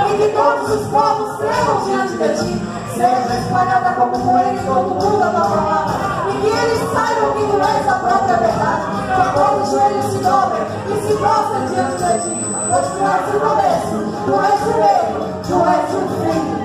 e que todos os povos tremam diante de ti. Seja espalhada como poeira em todo mundo a tua palavra, e que eles saibam que tu és a própria verdade, que todos os joelhos se dobrem e se prostrem diante de ti, pois tu és o começo, tu és o meio, tu és o fim.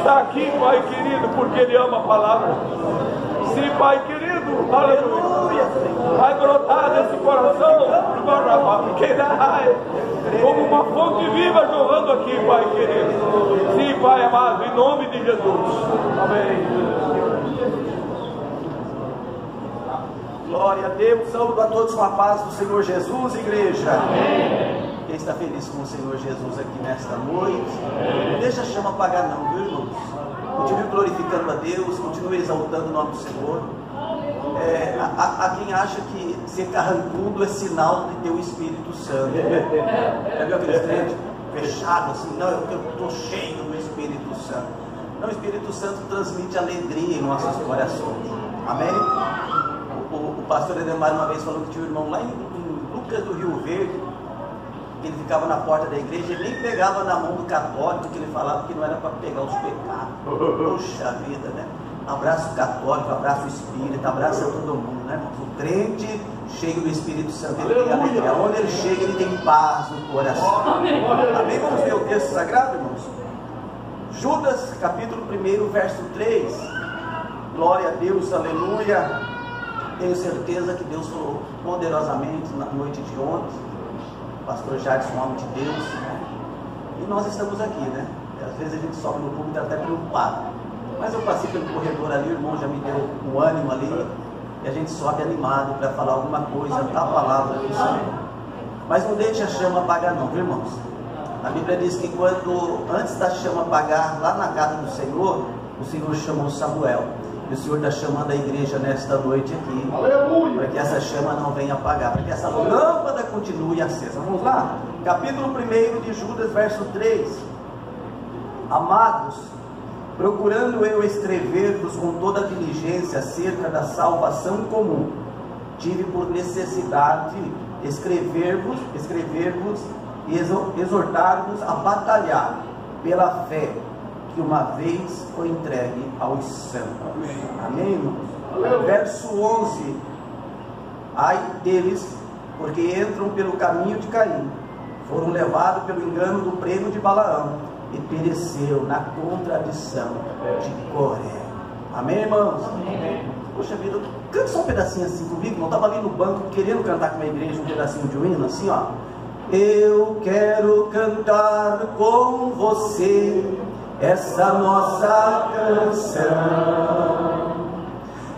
está aqui, Pai querido, porque Ele ama a palavra. Sim, Pai querido, aleluia, vai brotar desse coração, como uma fonte viva jorrando aqui, Pai querido. Sim, Pai amado, em nome de Jesus. Amém. Glória a Deus, saúdo a todos com a paz do Senhor Jesus, igreja. Amém. Quem está feliz com o Senhor Jesus aqui nesta noite, não deixa a chama apagar não, viu, irmãos? Continue glorificando a Deus, continue exaltando o nome do Senhor. Há quem acha que ser carrancudo é sinal de ter o Espírito Santo. Já viu aqueles crentes fechados assim? Não, eu estou cheio do Espírito Santo. Não, o Espírito Santo transmite alegria em nossos corações. Amém? O pastor Edemar uma vez falou que tinha um irmão lá em Lucas do Rio Verde, que ele ficava na porta da igreja e nem pegava na mão do católico, que ele falava que não era para pegar os pecados. Puxa vida, né? Abraço católico, abraço espírita, abraça todo mundo, né, irmãos? O crente cheio do Espírito Santo, ele tem alegria. Onde ele chega, ele tem paz no coração. Amém? Vamos ver o texto sagrado, irmãos? Judas, capítulo 1, verso 3. Glória a Deus, aleluia. Tenho certeza que Deus falou poderosamente na noite de ontem. O pastor Jadson, homem de Deus, né? E nós estamos aqui, né? E às vezes a gente sobe no público até preocupado. Mas eu passei pelo corredor ali, o irmão já me deu um ânimo ali, e a gente sobe animado para falar alguma coisa da palavra do Senhor. Mas não deixe a chama apagar não, viu, irmãos? A Bíblia diz que antes da chama apagar, lá na casa do Senhor, o Senhor chamou Samuel. E o Senhor está chamando a igreja nesta noite aqui, para que essa chama não venha apagar, para que essa lâmpada continue acesa. Vamos lá? Capítulo 1 de Judas, verso 3. Amados, procurando eu escrever-vos com toda a diligência acerca da salvação comum, tive por necessidade escrever-vos e exortar-vos a batalhar pela fé que uma vez foi entregue aos santos. Amém, irmãos? Verso 11. Ai deles, porque entram pelo caminho de Caim, foram levados pelo engano do prêmio de Balaão, e pereceu na contradição de Coré. Amém, irmãos? Amém. Poxa vida, canta só um pedacinho assim comigo. Não estava ali no banco querendo cantar com a igreja um pedacinho de um hino, assim, ó. Eu quero cantar com você essa nossa canção.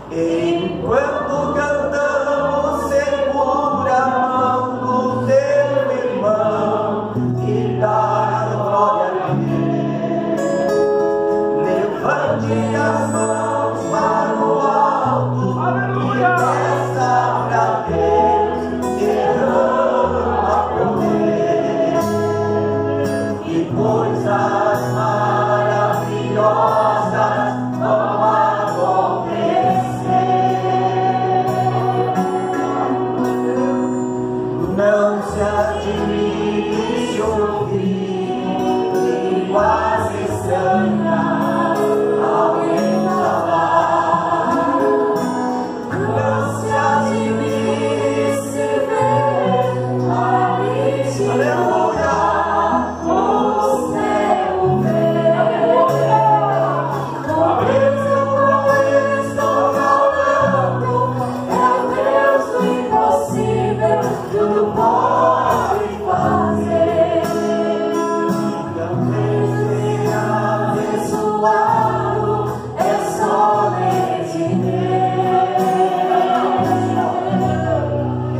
Enquanto cantamos, segura a mão do teu irmão e dá glória a Deus. Levante as mãos para o alto, aleluia, e peça para Deus, derrama poder e coisas maravilhosas vão acontecer. Não se admire se ouvir línguas estranhas alguém falar. Não se admire se ver alguém se olhar com o céu ver. Estou falando, é o Deus do impossível, tudo pode fazer. Também seja abençoado, é só nele Deus,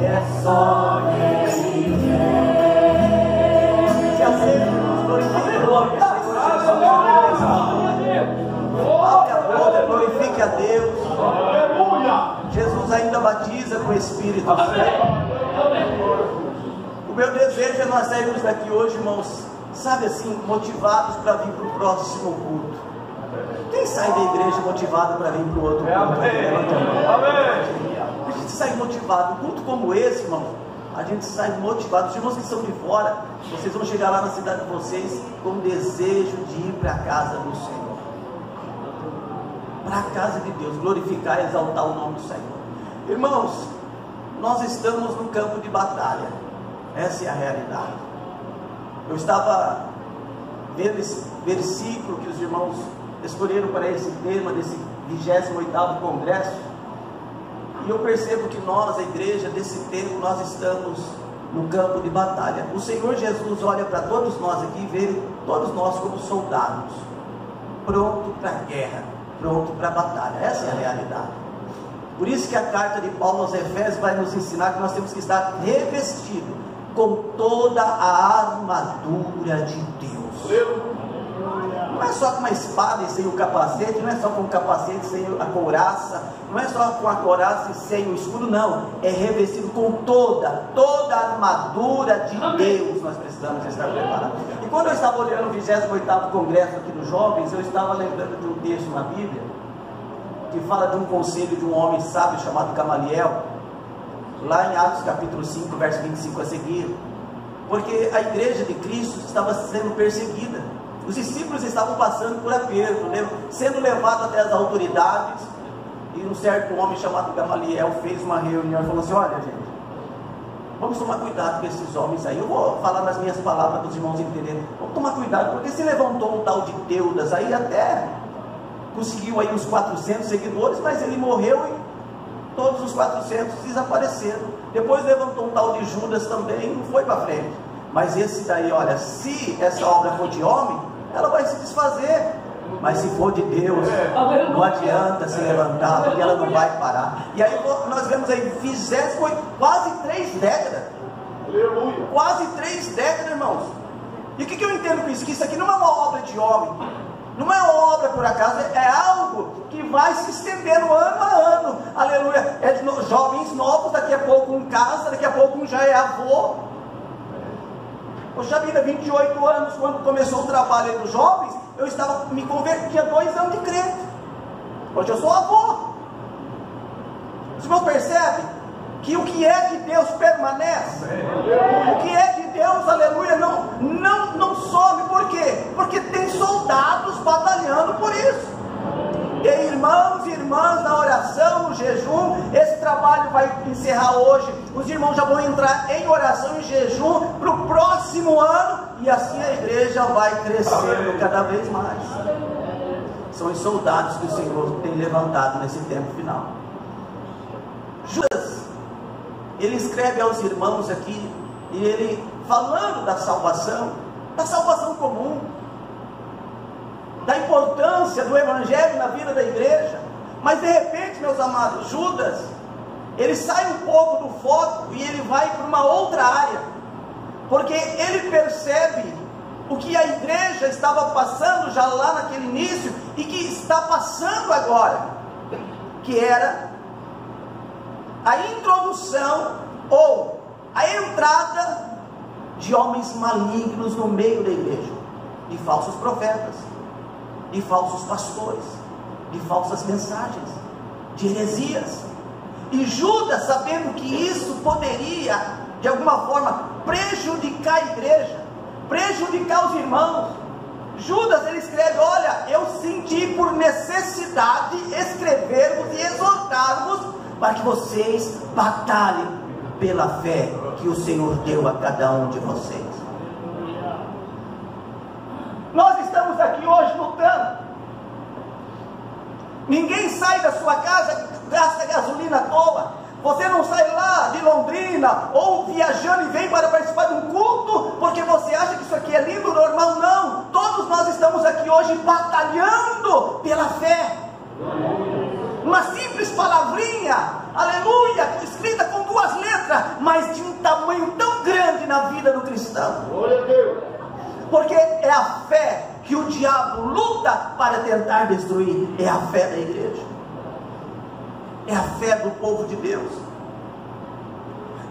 é só nele Deus. Se aceita, glorifique o nome do Senhor. Abre a boca, glorifique a Deus. Jesus ainda batiza com o Espírito Santo. O meu desejo é nós sairmos daqui hoje, irmãos, sabe assim, motivados para vir para o próximo culto. Quem sai da igreja motivado para vir para o outro culto? A gente sai motivado. Um culto como esse, irmão, a gente sai motivado. Os irmãos que estão de fora, vocês vão chegar lá na cidade de vocês com desejo de ir para a casa do Senhor, para a casa de Deus, glorificar e exaltar o nome do Senhor. Irmãos, nós estamos no campo de batalha. Essa é a realidade. Eu estava vendo esse versículo que os irmãos escolheram para esse tema desse 28º congresso, e eu percebo que nós, a igreja desse tempo, nós estamos no campo de batalha. O Senhor Jesus olha para todos nós aqui e vê todos nós como soldados, pronto para a guerra, pronto para a batalha. Essa é a realidade. Por isso que a carta de Paulo aos Efésios vai nos ensinar que nós temos que estar revestidos com toda a armadura de Deus. Não é só com uma espada e sem o capacete, não é só com o capacete e sem a couraça, não é só com a couraça e sem o escudo, não. É revestido com toda a armadura de Deus. Nós precisamos estar preparados. E quando eu estava olhando o 28º congresso aqui dos jovens, eu estava lembrando de um texto na Bíblia, que fala de um conselho de um homem sábio chamado Gamaliel, lá em Atos capítulo 5, verso 25 a seguir, porque a igreja de Cristo estava sendo perseguida, os discípulos estavam passando por aperto, sendo levados até as autoridades, e um certo homem chamado Gamaliel fez uma reunião e falou assim: olha gente, vamos tomar cuidado com esses homens aí. Eu vou falar nas minhas palavras para os irmãos entenderem. Vamos tomar cuidado, porque se levantou um tal de Teudas aí, até conseguiu aí uns 400 seguidores, mas ele morreu e todos os 400 desapareceram. Depois levantou um tal de Judas também, não foi para frente. Mas esse daí, olha, se essa obra for de homem, ela vai se desfazer. Mas se for de Deus, não adianta se levantar, porque ela não vai parar. E aí nós vemos aí, foi quase 3 décadas. Aleluia. Quase 3 décadas, irmãos. E o que eu entendo com isso? Que isso aqui não é uma obra de homem, não é uma obra por acaso, é algo que vai se estendendo ano a ano. Aleluia. É de jovens novos, daqui a pouco um casa, daqui a pouco um já é avô. Poxa vida, 28 anos, quando começou o trabalho aí dos jovens, eu estava me convertendo, tinha 2 anos de crente. Hoje eu sou avô. Os irmãos percebem que o que é de Deus permanece. O que é de Deus, aleluia, não some. Por quê? Porque tem soldados batalhando por isso. Tem irmãos e irmãs na oração, no jejum. Esse trabalho vai encerrar hoje. Os irmãos já vão entrar em oração e jejum para o próximo ano. E assim a igreja vai crescendo cada vez mais. São os soldados que o Senhor tem levantado nesse tempo final. Judas, ele escreve aos irmãos aqui, e ele falando da salvação comum, da importância do evangelho na vida da igreja. Mas de repente, meus amados, Judas, ele sai um pouco do foco e ele vai para uma outra área, porque ele percebe o que a igreja estava passando já lá naquele início e que está passando agora, que era a introdução ou a entrada de homens malignos no meio da igreja, de falsos profetas, de falsos pastores, de falsas mensagens, de heresias. E Judas, sabendo que isso poderia de alguma forma prejudicar a igreja, prejudicar os irmãos, Judas, ele escreve: olha, eu senti por necessidade escrever-vos e exortar-vos para que vocês batalhem pela fé que o Senhor deu a cada um de vocês. Nós estamos aqui hoje lutando. Ninguém sai da sua casa, gasta gasolina à toa. Você não sai lá de Londrina ou viajando e vem para participar de um culto porque você acha que isso aqui é lindo, normal. Não, todos nós estamos aqui hoje batalhando pela fé. Uma simples palavrinha, aleluia, escrita com 2 letras, mas de um tamanho tão grande na vida do cristão. Glória a Deus. Porque é a fé que o diabo luta para tentar destruir. É a fé da igreja, é a fé do povo de Deus.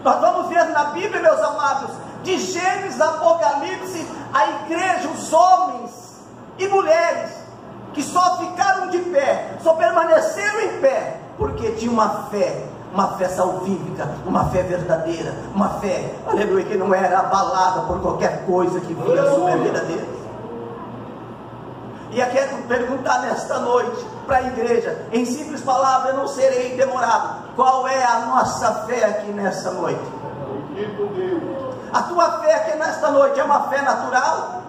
Nós vamos ver na Bíblia, meus amados, de Gênesis, Apocalipse, a igreja, os homens e mulheres que só ficaram de pé, só permaneceram em pé, porque tinha uma fé salvífica, uma fé verdadeira, uma fé, aleluia, que não era abalada por qualquer coisa que vinha sobre a vida deles. E eu quero perguntar nesta noite para a igreja, em simples palavras, eu não serei demorado: qual é a nossa fé aqui nesta noite? A tua fé aqui nesta noite é uma fé natural?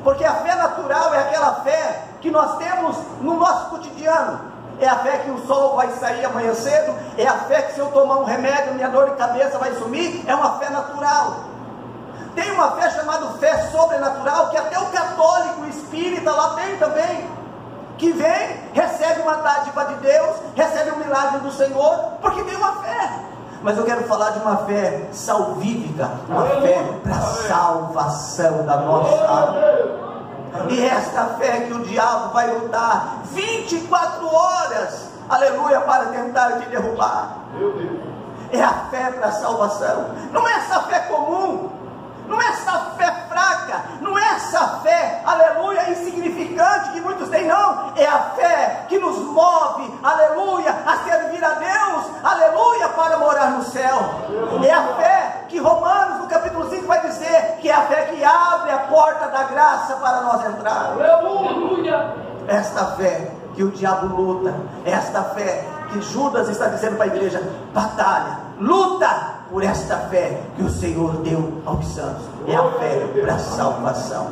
Porque a fé natural é aquela fé que nós temos no nosso cotidiano. É a fé que o sol vai sair amanhã cedo. É a fé que se eu tomar um remédio, minha dor de cabeça vai sumir. É uma fé natural. Tem uma fé chamada fé sobrenatural, que até o católico espírita lá tem também. Que vem, recebe uma dádiva de Deus, recebe um milagre do Senhor, porque tem uma fé. Mas eu quero falar de uma fé salvífica, uma fé para salvação da nossa alma. E esta fé que o diabo vai lutar 24 horas, aleluia, para tentar te derrubar. É a fé para a salvação. Não é essa fé comum, não é essa fé fraca, não é essa fé, aleluia, insignificante que muitos têm, não. É a fé que nos move, aleluia, a servir a Deus, aleluia, para morar no céu. É a fé que Romanos, no capítulo 5, vai dizer que é a fé que abre a porta da graça para nós entrar. Aleluia! Esta fé que o diabo luta, esta fé que Judas está dizendo para a igreja: batalha, luta por esta fé que o Senhor deu aos santos. É a fé para a salvação.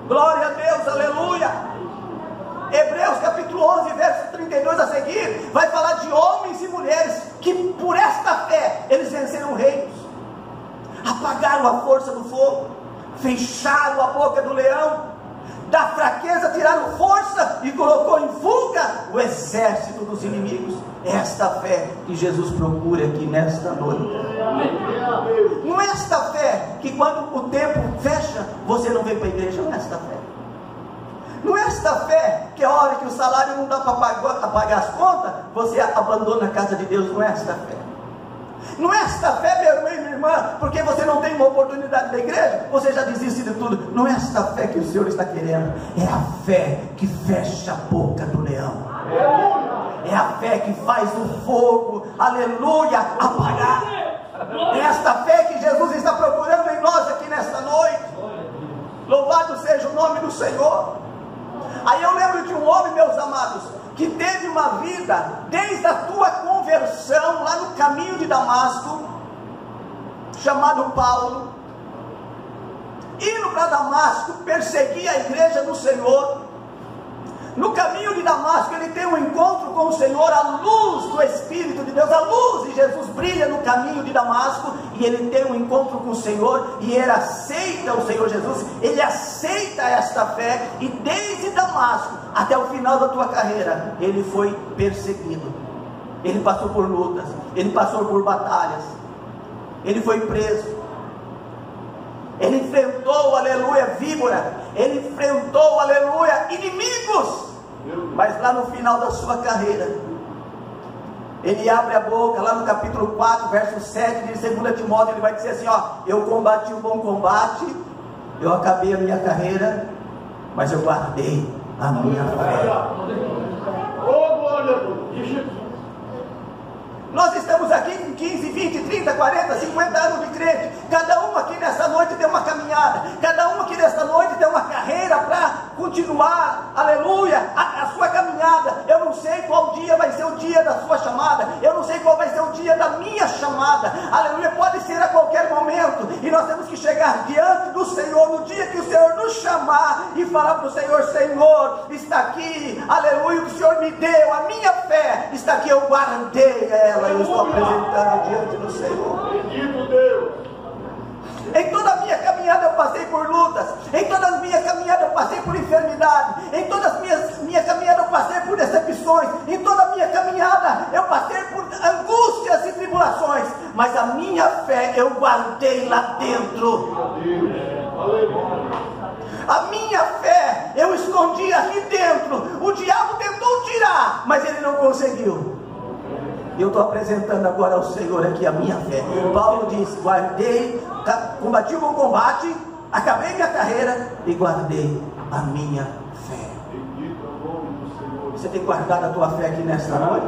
Glória a Deus, aleluia. Hebreus capítulo 11, verso 32 a seguir, vai falar de homens e mulheres que por esta fé eles venceram reinos, apagaram a força do fogo, fecharam a boca do leão, da fraqueza tiraram força e colocou em fuga o exército dos inimigos. Esta fé que Jesus procura aqui nesta noite. Não é esta fé que quando o tempo fecha, você não vem para a igreja. Não é esta fé. Não é esta fé que a hora que o salário não dá para pagar as contas, você abandona a casa de Deus. Não é esta fé. Não é esta fé, meu irmão e minha irmã, porque você não tem uma oportunidade da igreja, você já desiste de tudo. Não é esta fé que o Senhor está querendo. É a fé que fecha a boca do leão. É a fé que faz o fogo, aleluia, apagar. É esta fé que Jesus está procurando em nós aqui nesta noite. Louvado seja o nome do Senhor. Aí eu lembro de um homem, meus amados, que teve uma vida desde a tua conversão lá no caminho de Damasco, chamado Paulo, indo para Damasco, perseguia a igreja do Senhor. No caminho de Damasco ele tem um encontro com o Senhor, a luz do Espírito de Deus, a luz de Jesus brilha no caminho de Damasco, e ele tem um encontro com o Senhor, e ele aceita o Senhor Jesus, ele aceita esta fé, e desde Damasco até o final da tua carreira, ele foi perseguido, ele passou por lutas, ele passou por batalhas, ele foi preso, ele enfrentou, aleluia, víbora, ele enfrentou, aleluia, inimigos. Mas lá no final da sua carreira, ele abre a boca, lá no capítulo 4, verso 7 de 2 Timóteo, ele vai dizer assim, ó: eu combati o bom combate, eu acabei a minha carreira, mas eu guardei a minha fé. Nós estamos aqui com 15, 20, 30, 40, 50 anos de crente. Cada um aqui nessa noite tem uma caminhada. Cada um aqui nessa noite tem uma carreira para continuar, aleluia, a sua caminhada. Eu não sei qual dia vai ser o dia da sua chamada. Eu não sei qual vai ser o dia da minha chamada. Aleluia, pode ser a qualquer momento. E nós temos que chegar diante do Senhor no dia que o Senhor nos chamar e falar para o Senhor: Senhor, está aqui, aleluia, o que o Senhor me deu, a minha fé está aqui, eu guardei ela. Eu estou apresentando diante do Senhor. Bendito Deus. Em toda a minha caminhada eu passei por lutas. Em toda a minha caminhada eu passei por enfermidade. Em toda a minha caminhada eu passei por decepções. Em toda a minha caminhada eu passei por angústias e tribulações. Mas a minha fé eu guardei lá dentro. A minha fé eu escondi aqui dentro. O diabo tentou tirar, mas ele não conseguiu. Eu estou apresentando agora ao Senhor aqui a minha fé. Paulo diz: guardei, combati o bom combate, acabei minha carreira e guardei a minha fé. Você tem guardado a tua fé aqui nesta noite?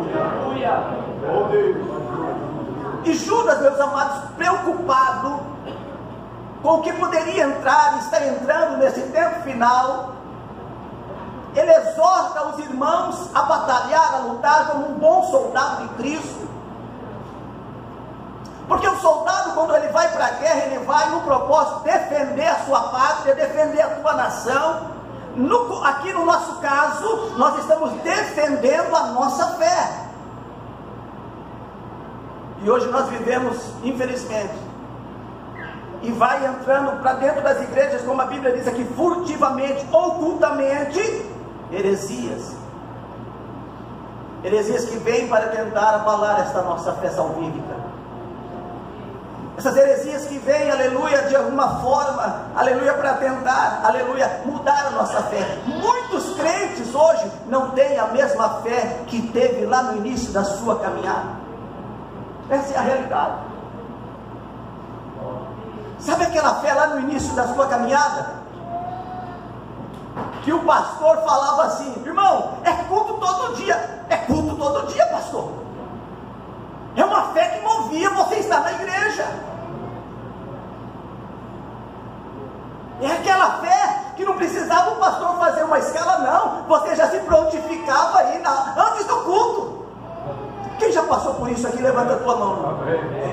E Judas, meus amados, preocupado com o que poderia entrar e está entrando nesse tempo final, ele exorta os irmãos a batalhar, a lutar como um bom soldado de Cristo, Porque o soldado, quando ele vai para a guerra, ele vai no propósito de defender a sua pátria, defender a sua nação. Aqui no nosso caso, nós estamos defendendo a nossa fé. E hoje nós vivemos, infelizmente, e vai entrando para dentro das igrejas, como a Bíblia diz aqui, furtivamente, ocultamente, heresias. Heresias que vêm para tentar abalar esta nossa fé salvífica. Essas heresias que vêm, aleluia, de alguma forma, aleluia, para tentar, aleluia, mudar a nossa fé. Muitos crentes hoje não têm a mesma fé que teve lá no início da sua caminhada. Essa é a realidade. Sabe aquela fé lá no início da sua caminhada? Que o pastor falava assim: irmão, é culto todo dia. É culto todo dia, pastor. É uma fé que movia você estar na igreja. É aquela fé que não precisava o pastor fazer uma escala, não. Você já se prontificava aí antes do culto. Quem já passou por isso aqui? Levanta a tua mão.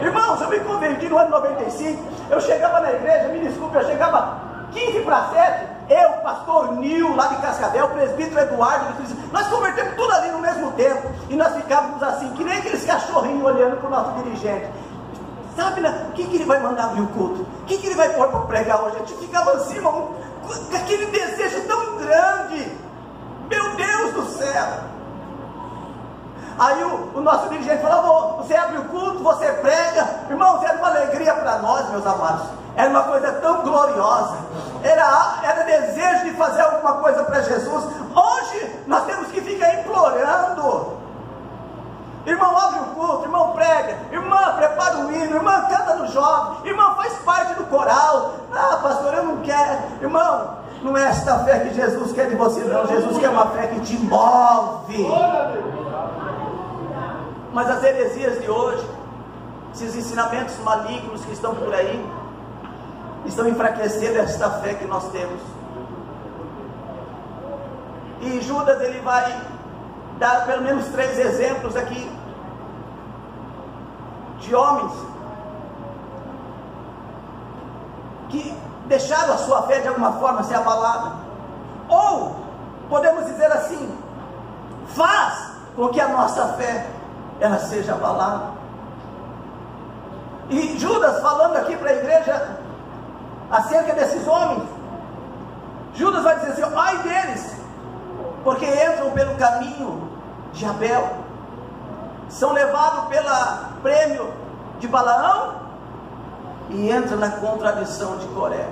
Irmãos, eu me converti no ano 95. Eu chegava na igreja, me desculpe, eu chegava 15 para 7. Eu, pastor Nil, lá de Cascavel, o presbítero Eduardo, nós convertemos tudo ali no mesmo tempo. E nós ficávamos assim, que nem aqueles cachorrinhos olhando para o nosso dirigente. Sabe, né? Quem que ele vai mandar abrir o culto? Quem que ele vai pôr para pregar hoje? A gente ficava assim, irmão, com aquele desejo tão grande. Meu Deus do céu! Aí o nosso dirigente falava: você abre o culto, você prega. Irmãos, era uma alegria para nós, meus amados. Era uma coisa tão gloriosa. Era desejo de fazer alguma coisa para Jesus. Hoje nós temos que ficar implorando. Irmão, abre o culto, irmão, prega, irmã, prepara o hino, irmã, canta no jovem, irmã, faz parte do coral. Ah, pastor, eu não quero. Irmão, não é esta fé que Jesus quer de você, não. Jesus quer uma fé que te move. Mas as heresias de hoje, esses ensinamentos malignos que estão por aí, estão enfraquecendo esta fé que nós temos. E Judas, ele vai dar pelo menos 3 exemplos aqui de homens que deixaram a sua fé de alguma forma ser abalada, ou podemos dizer assim, faz com que a nossa fé ela seja abalada. E Judas, falando aqui para a igreja acerca desses homens, Judas vai dizer assim: ai deles, porque entram pelo caminho de Abel, são levados pelo prêmio de Balaão e entram na contradição de Coré.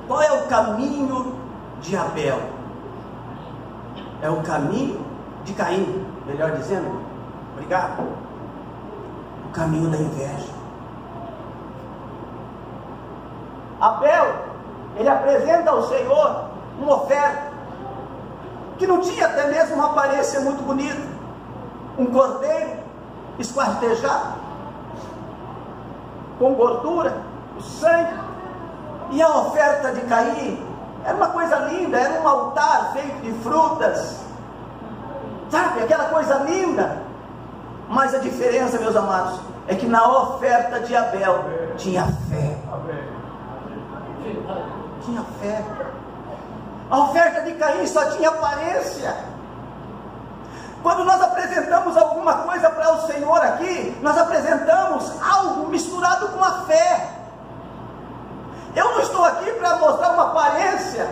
Qual é o caminho de Abel? É o caminho de Caim, melhor dizendo. Obrigado. O caminho da inveja. Abel, ele apresenta ao Senhor uma oferta que não tinha até mesmo uma aparência muito bonita. Um cordeiro esquartejado, com gordura, o sangue. E a oferta de Caim era uma coisa linda, era um altar feito de frutas, sabe, aquela coisa linda. Mas a diferença, meus amados, é que na oferta de Abel tinha fé. Tinha fé. A oferta de Caim só tinha aparência. Quando nós apresentamos alguma coisa para o Senhor aqui, nós apresentamos algo misturado com a fé. Eu não estou aqui para mostrar uma aparência.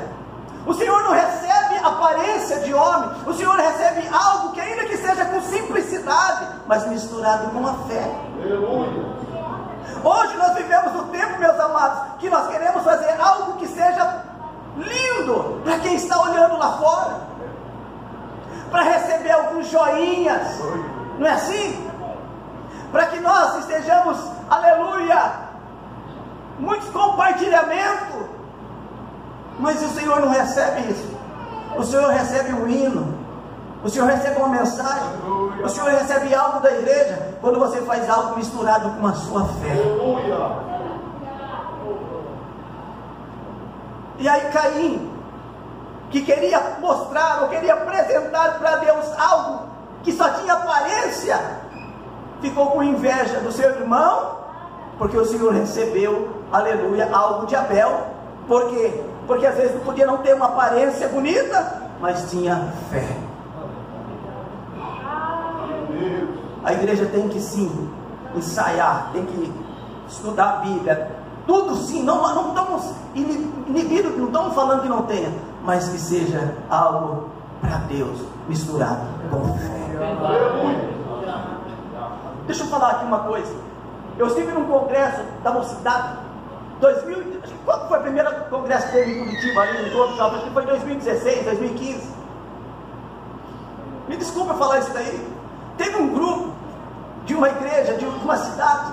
O Senhor não recebe aparência de homem. O Senhor recebe algo que, ainda que seja com simplicidade, mas misturado com a fé. Aleluia. Hoje nós vivemos no tempo, meus amados, que nós queremos fazer algo que seja lindo para quem está olhando lá fora, para receber alguns joinhas, não é assim? Para que nós estejamos, aleluia, muitos compartilhamentos. Mas o Senhor não recebe isso. O Senhor recebe um hino, o Senhor recebe uma mensagem, o Senhor recebe algo da igreja quando você faz algo misturado com a sua fé. E aí Caim, que queria mostrar ou queria apresentar para Deus algo que só tinha aparência, ficou com inveja do seu irmão, porque o Senhor recebeu, aleluia, algo de Abel. Por quê? Porque às vezes podia não ter uma aparência bonita, mas tinha fé. A igreja tem que sim ensaiar, tem que estudar a Bíblia, tudo sim, não estamos inibidos, não estamos falando que não tenha, mas que seja algo para Deus, misturado com fé. Deixa eu falar aqui uma coisa. Eu estive num congresso da mocidade, quando foi o primeiro congresso que teve em Curitiba, ali no Globo Jovem? Acho que foi em 2016, 2015. Me desculpa falar isso daí. Teve um grupo de uma igreja, de uma cidade,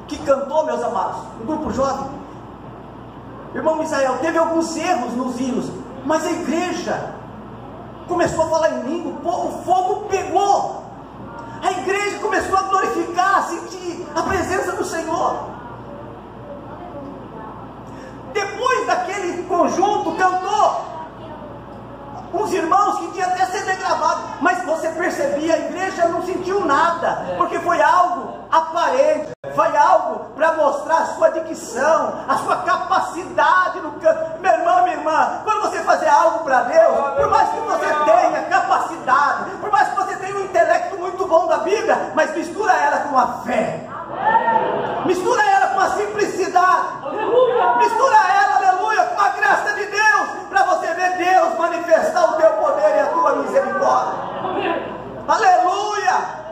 que cantou, meus amados, um grupo jovem. Irmão Misael, teve alguns erros nos hinos, mas a igreja começou a falar em língua, o fogo pegou. A igreja começou a glorificar, a sentir a presença do Senhor. Depois daquele conjunto cantou uns irmãos que tinha até CD gravado, mas você percebia, a igreja não sentiu nada, porque foi algo aparente, foi algo para mostrar a sua dicção, a sua capacidade no canto. Meu irmão, minha irmã, quando você fazer algo para Deus, por mais que você tenha capacidade, por mais que você tenha um intelecto muito bom da Bíblia, mas mistura ela com a fé, mistura ela com a simplicidade, mistura ela, aleluia, com a graça de Deus, para você ver Deus manifestar o teu poder e a tua misericórdia. Aleluia!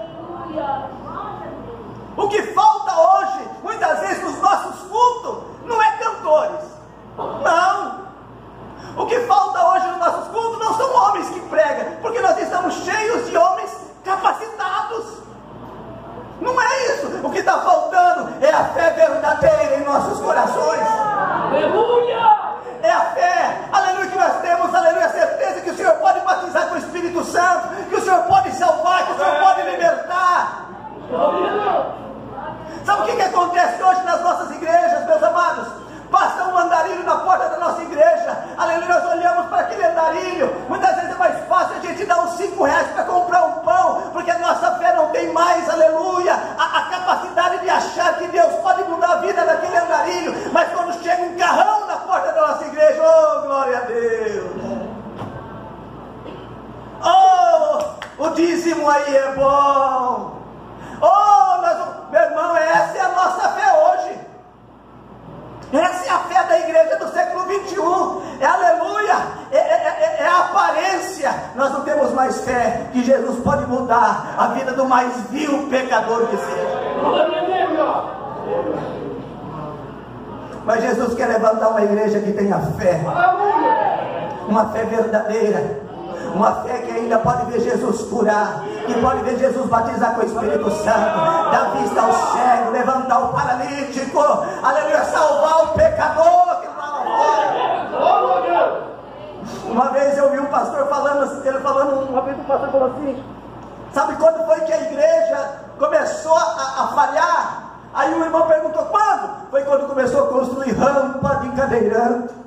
O que falta hoje, muitas vezes nos nossos cultos, não é cantores, não. O que falta hoje nos nossos cultos não são homens que pregam, porque nós estamos cheios de homens capacitados. Não é isso. O que está faltando é a fé verdadeira em nossos corações. Aleluia! É a fé, aleluia, que nós temos, aleluia, a certeza que o Senhor pode batizar com o Espírito Santo, que o Senhor pode salvar, que o Senhor pode libertar. Sabe o que acontece hoje nas nossas igrejas, meus amados? Passa um andarilho na porta da nossa igreja, aleluia, nós olhamos para aquele andarilho, muitas vezes é mais fácil a gente dar uns R$5 para comprar um pão, porque a nossa fé não tem mais, aleluia, a capacidade de achar que Deus pode mudar a vida daquele andarilho, mas quando chega um carrão na porta da nossa igreja, oh, glória a Deus, oh, o dízimo aí é bom, oh, meu irmão, essa é a nossa fé hoje. Essa é a fé da igreja do século 21, é aleluia, é a aparência. Nós não temos mais fé que Jesus pode mudar a vida do mais vil pecador que seja. Mas Jesus quer levantar uma igreja que tenha fé, uma fé verdadeira, uma fé que ainda pode ver Jesus curar, que pode ver Jesus batizar com o Espírito Santo, dar vista ao cego, levantar o paralítico, aleluia, salvar o pecador que está lá fora. Uma vez eu vi um pastor uma vez o pastor falou assim, sabe quando foi que a igreja começou a falhar? Aí o irmão perguntou, quando? Foi quando começou a construir rampa de cadeirante.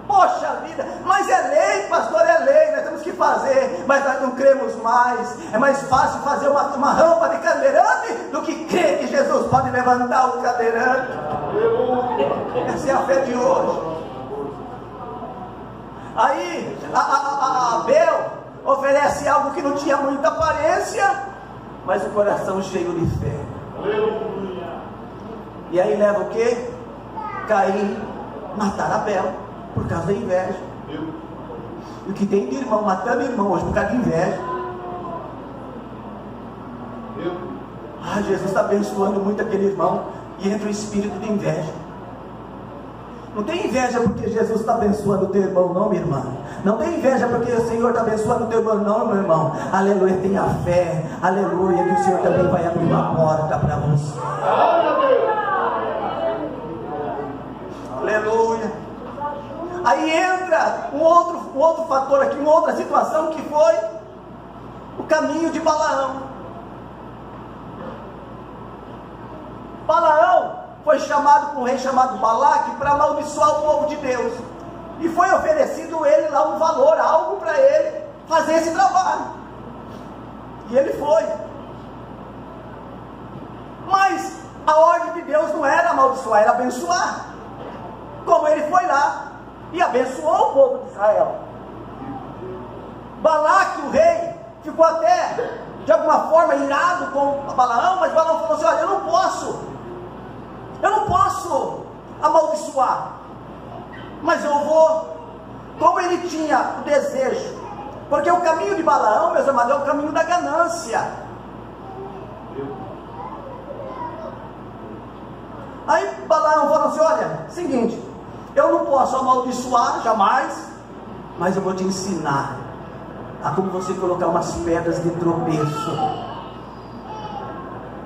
Poxa vida, mas é lei, pastor, é lei, nós temos que fazer, mas nós não cremos mais. É mais fácil fazer uma rampa de cadeirante do que crer que Jesus pode levantar o cadeirante. Essa é a fé de hoje. Aí a Abel oferece algo que não tinha muita aparência, mas o coração cheio de fé. E aí leva o que? Caim matar Abel por causa da inveja. E o que tem de irmão matando irmão hoje por causa de inveja. Jesus está abençoando muito aquele irmão e entra o espírito de inveja. Não tem inveja porque Jesus está abençoando o teu irmão, não, minha irmã. Não tem inveja porque o Senhor está abençoando o teu irmão, não, meu irmão. Aleluia, tenha fé, aleluia, que o Senhor também vai abrir uma porta para você. Aleluia. Aí entra um outro fator aqui, uma outra situação, que foi o caminho de Balaão. Balaão foi chamado por um rei chamado Balaque para amaldiçoar o povo de Deus, e foi oferecido ele lá um valor, algo para ele fazer esse trabalho, e ele foi. Mas a ordem de Deus não era amaldiçoar, era abençoar. Como ele foi lá e abençoou o povo de Israel. Balaque, o rei, ficou até de alguma forma irado com Balaão, mas Balaão falou assim: olha, eu não posso amaldiçoar, mas eu vou. Como ele tinha o desejo, porque o caminho de Balaão, meus amados, é o caminho da ganância. Aí Balaão falou assim: olha, seguinte, eu não posso amaldiçoar jamais, mas eu vou te ensinar a como você colocar umas pedras de tropeço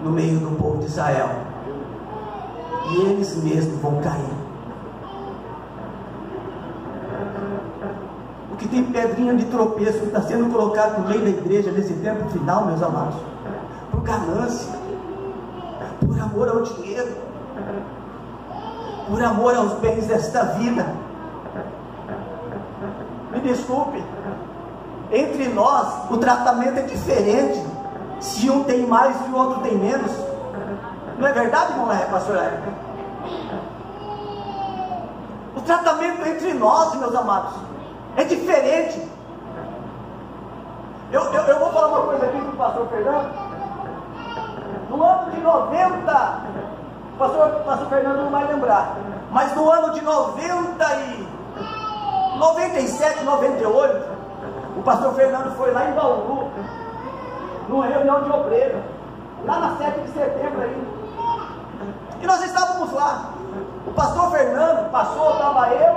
no meio do povo de Israel, e eles mesmos vão cair. O que tem pedrinha de tropeço que está sendo colocado no meio da igreja nesse tempo final, meus amados, por ganância, por amor ao dinheiro, por amor aos bens desta vida. Me desculpe, entre nós o tratamento é diferente, se um tem mais e o outro tem menos. Não é verdade, irmão pastor Érico? O tratamento entre nós, meus amados, é diferente. Eu vou falar uma coisa aqui do pastor Fernando. No ano de 90, o pastor Fernando não vai lembrar, mas no ano de 97, 98, o pastor Fernando foi lá em Bauru, numa reunião de obreiro, lá na 7 de setembro aí, e nós estávamos lá. O pastor Fernando passou, estava eu,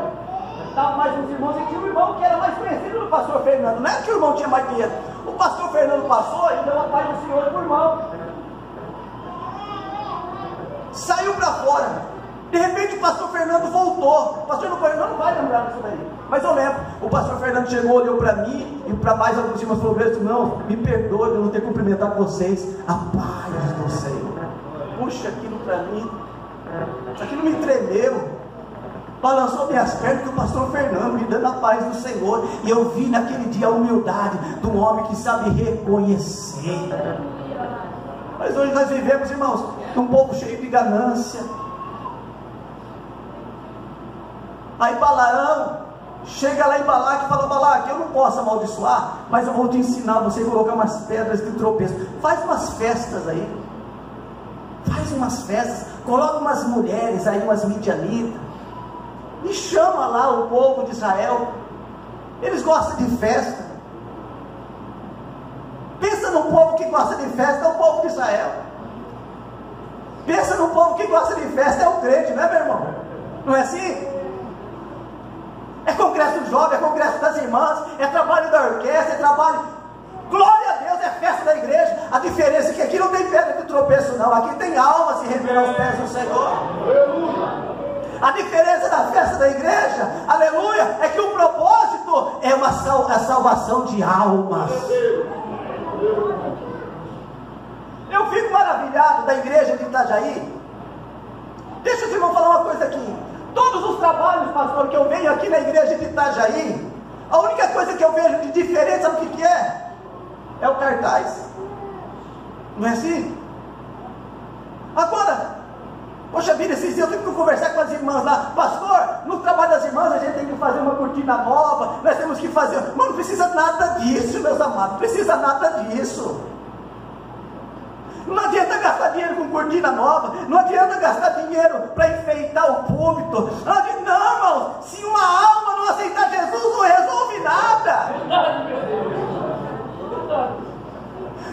estava mais uns irmãos, e tinha um irmão que era mais conhecido do pastor Fernando. Não é que o irmão tinha mais dinheiro, o pastor Fernando passou e deu a paz do Senhor para o irmão, saiu para fora. De repente o pastor Fernando voltou. O pastor Fernando não vai lembrar disso daí, mas eu lembro. O pastor Fernando chegou, olhou para mim e para mais alguns irmãos, falou: não, me perdoe de eu não ter cumprimentado vocês, a paz do Senhor. Puxa, aquilo para mim, aquilo me tremeu, balançou minhas pernas, que o pastor Fernando me dando a paz do Senhor. E eu vi naquele dia a humildade de um homem que sabe reconhecer. Mas hoje nós vivemos, irmãos, um povo cheio de ganância. Aí Balaão chega lá em Balaque e fala: Balaque, eu não posso amaldiçoar, mas eu vou te ensinar você a colocar umas pedras de tropeço. Faz umas festas aí, faz umas festas, coloca umas mulheres aí, umas midianitas, e chama lá o povo de Israel. Eles gostam de festa. Pensa no povo que gosta de festa, é o povo de Israel. Pensa no povo que gosta de festa, é o crente, não é, meu irmão? Não é assim? É congresso jovem, é congresso das irmãs, é trabalho da orquestra, é trabalho... Glória a Deus, é festa da igreja. A diferença é que aqui não tem pedra de tropeço não, aqui tem alma se rendendo aos pés do Senhor. A diferença da festa da igreja, aleluia, é que o propósito é a salvação de almas. Eu fico maravilhado da igreja de Itajaí. Deixa os irmãos falar uma coisa aqui. Todos os trabalhos, pastor, que eu venho aqui na igreja de Itajaí, a única coisa que eu vejo de diferente, sabe o que é? É o cartaz. Não é assim? Agora, poxa vida, esses dias eu tive que conversar com as irmãs lá: pastor, no trabalho das irmãs a gente tem que fazer uma cortina nova, nós temos que fazer... Mas não precisa nada disso, meus amados, não precisa nada disso. Não adianta gastar dinheiro com cortina nova, não adianta gastar dinheiro para enfeitar o púlpito. Não, irmão, se uma alma não aceitar Jesus, não resolve nada.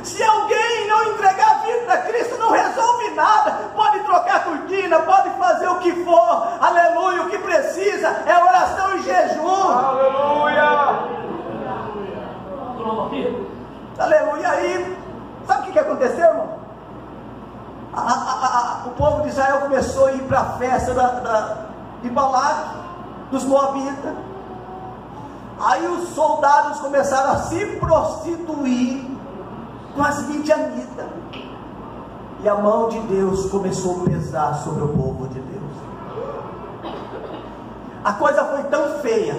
Se alguém não entregar a vida a Cristo, não resolve nada. Pode trocar cortina, pode fazer o que for, aleluia. O que precisa é oração e jejum, Aleluia. aleluia. Aí, sabe o que aconteceu, irmão? O povo de Israel começou a ir para a festa de Balaque, dos Moabitas. Aí os soldados começaram a se prostituir com as midianitas, e a mão de Deus começou a pesar sobre o povo de Deus. A coisa foi tão feia,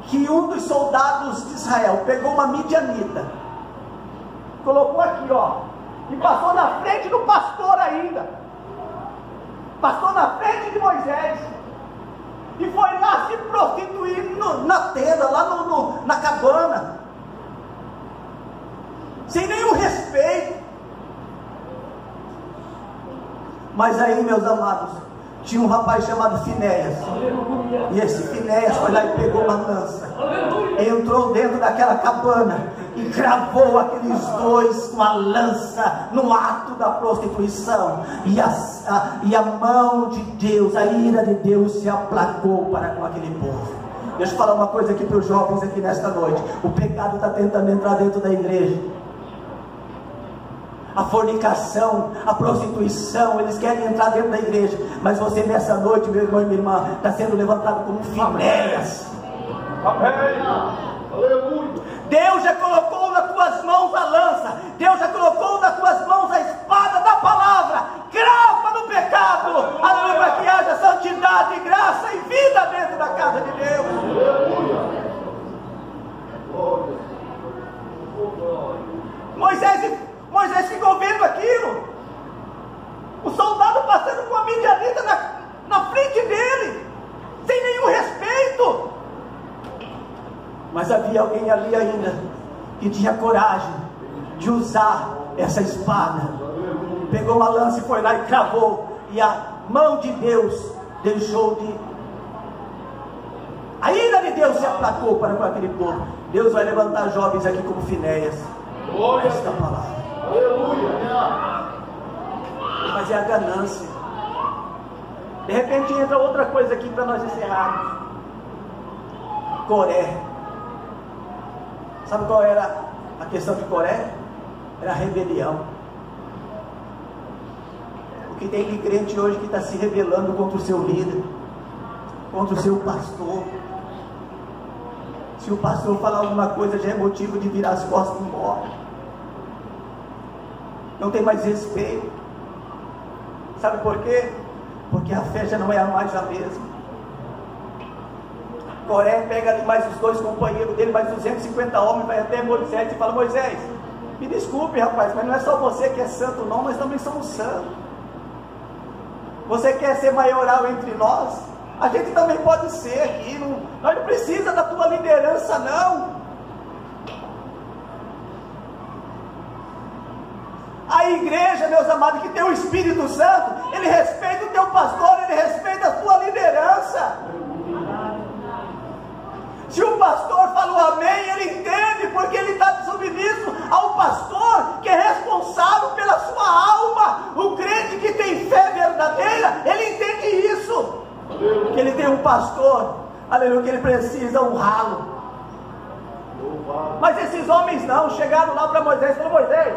que um dos soldados de Israel pegou uma midianita, colocou aqui, ó, e passou na frente do pastor ainda, passou na frente de Moisés, e foi lá se prostituir na tenda, lá na cabana, sem nenhum respeito. Mas aí, meus amados, tinha um rapaz chamado Finéias, e esse Finéias foi lá e pegou uma lança, entrou dentro daquela cabana e cravou aqueles dois com a lança no ato da prostituição, e a mão de Deus, a ira de Deus se aplacou para com aquele povo. Deixa eu falar uma coisa aqui para os jovens aqui nesta noite: o pecado está tentando entrar dentro da igreja, a fornicação, a prostituição, eles querem entrar dentro da igreja, mas você nessa noite, meu irmão e minha irmã, está sendo levantado como Finéias. Deus já colocou nas tuas mãos a lança, Deus já colocou nas tuas mãos a espada da palavra. Crava no pecado, aleluia, para que haja santidade, graça e vida dentro da casa de Deus. Moisés ficou vendo aquilo, o soldado passando com a midianita na frente dele, sem nenhum respeito. Mas havia alguém ali ainda que tinha coragem de usar essa espada, pegou uma lança e foi lá e cravou, e a mão de Deus deixou de... a ira de Deus se aplacou para com aquele povo. Deus vai levantar jovens aqui como Finéias, esta palavra. Mas é a ganância. De repente entra outra coisa aqui para nós encerrarmos. Coré. Sabe qual era a questão de Coré? Era a rebelião. Porque tem crente hoje que está se rebelando contra o seu líder, contra o seu pastor. Se o pastor falar alguma coisa, já é motivo de virar as costas e ir embora. Não tem mais respeito. Sabe por quê? Porque a fé já não é mais a mesma. Coré pega ali mais os dois companheiros dele, mais 250 homens, vai até Moisés e fala: Moisés, me desculpe, rapaz, mas não é só você que é santo não, nós também somos santos. Você quer ser maioral entre nós? A gente também pode ser aqui, nós não precisamos da tua liderança não. A igreja, meus amados, que tem o Espírito Santo, ele respeita o teu pastor, ele respeita a tua liderança. Se o pastor falou amém, ele entende, porque ele está submisso ao pastor, que é responsável pela sua alma. O crente que tem fé verdadeira, ele entende isso, que ele tem um pastor, aleluia, que ele precisa honrá-lo. Mas esses homens não, chegaram lá para Moisés e falaram: Moisés,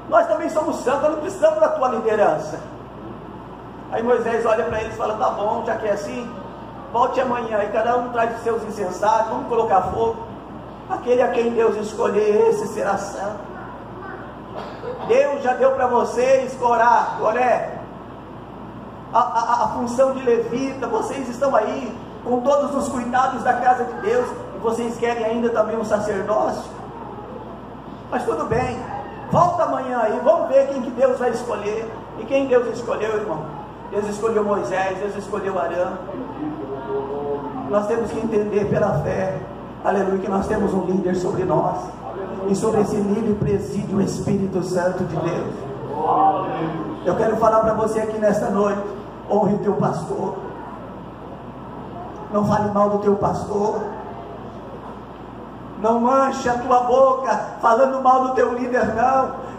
nós também somos santos, nós não precisamos da tua liderança. Aí Moisés olha para eles e fala: tá bom, já que é assim, volte amanhã, e cada um traz os seus incensários, vamos colocar fogo. Aquele a quem Deus escolher, esse será santo. Deus já deu para vocês, Coré, a função de levita. Vocês estão aí com todos os cuidados da casa de Deus, e vocês querem ainda também um sacerdócio? Mas tudo bem, volta amanhã aí, vamos ver quem que Deus vai escolher. E quem Deus escolheu, irmão? Deus escolheu Moisés, Deus escolheu Arão. Nós temos que entender pela fé, aleluia, que nós temos um líder sobre nós, e sobre esse líder preside o Espírito Santo de Deus. Eu quero falar para você aqui nesta noite: honre o teu pastor, não fale mal do teu pastor, não manche a tua boca falando mal do teu líder, não.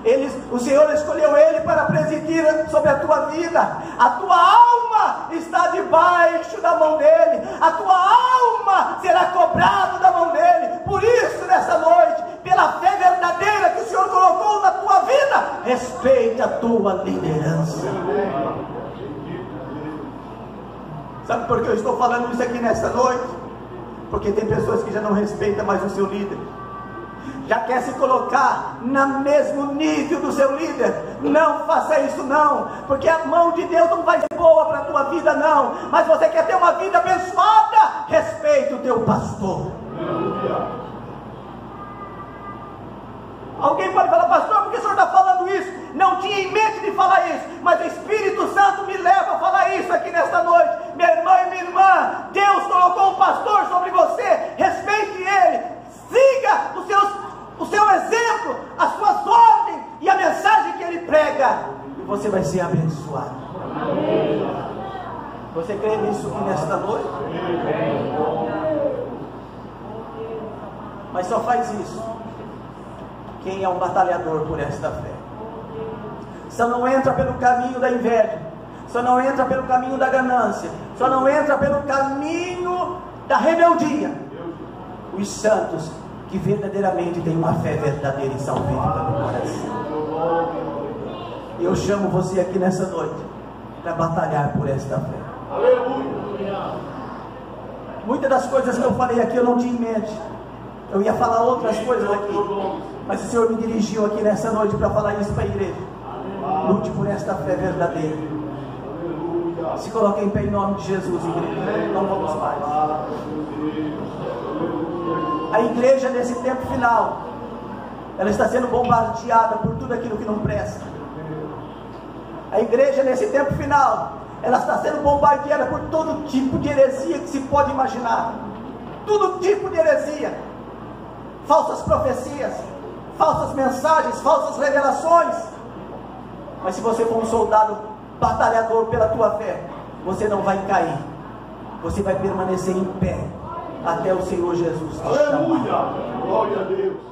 O Senhor escolheu ele para presidir sobre a tua vida. A tua alma está debaixo da mão dele, a tua alma será cobrada da mão dele. Por isso, nessa noite, pela fé verdadeira que o Senhor colocou na tua vida, respeita a tua liderança. Sabe por que eu estou falando isso aqui nessa noite? Porque tem pessoas que já não respeitam mais o seu líder, já quer se colocar no mesmo nível do seu líder. Não faça isso não, porque a mão de Deus não vai ser boa para a tua vida não. Mas você quer ter uma vida abençoada, respeite o teu pastor. Alguém pode falar: pastor, por que o senhor está falando não tinha em mente de falar isso, mas o Espírito Santo me leva a falar isso aqui nesta noite. Meu irmão e minha irmã, Deus colocou um pastor sobre você, respeite ele, siga o seu exemplo, as suas ordens e a mensagem que ele prega, e você vai ser abençoado. Você crê nisso aqui nesta noite? Mas só faz isso quem é um batalhador por esta fé. Só não entra pelo caminho da inveja, só não entra pelo caminho da ganância, só não entra pelo caminho da rebeldia os santos que verdadeiramente têm uma fé verdadeira e salvífica no coração. E eu chamo você aqui nessa noite para batalhar por esta fé. Muitas das coisas que eu falei aqui eu não tinha em mente. Eu ia falar outras coisas aqui, mas o Senhor me dirigiu aqui nessa noite para falar isso para a igreja. Lute por esta fé verdadeira. Se coloque em pé em nome de Jesus, igreja. Não vamos mais. A igreja nesse tempo final, ela está sendo bombardeada por tudo aquilo que não presta. A igreja nesse tempo final, ela está sendo bombardeada por todo tipo de heresia que se pode imaginar. Todo tipo de heresia. Falsas profecias, falsas mensagens, falsas revelações. Mas se você for um soldado batalhador pela tua fé, você não vai cair. Você vai permanecer em pé até o Senhor Jesus te chamar. Aleluia! Glória a Deus!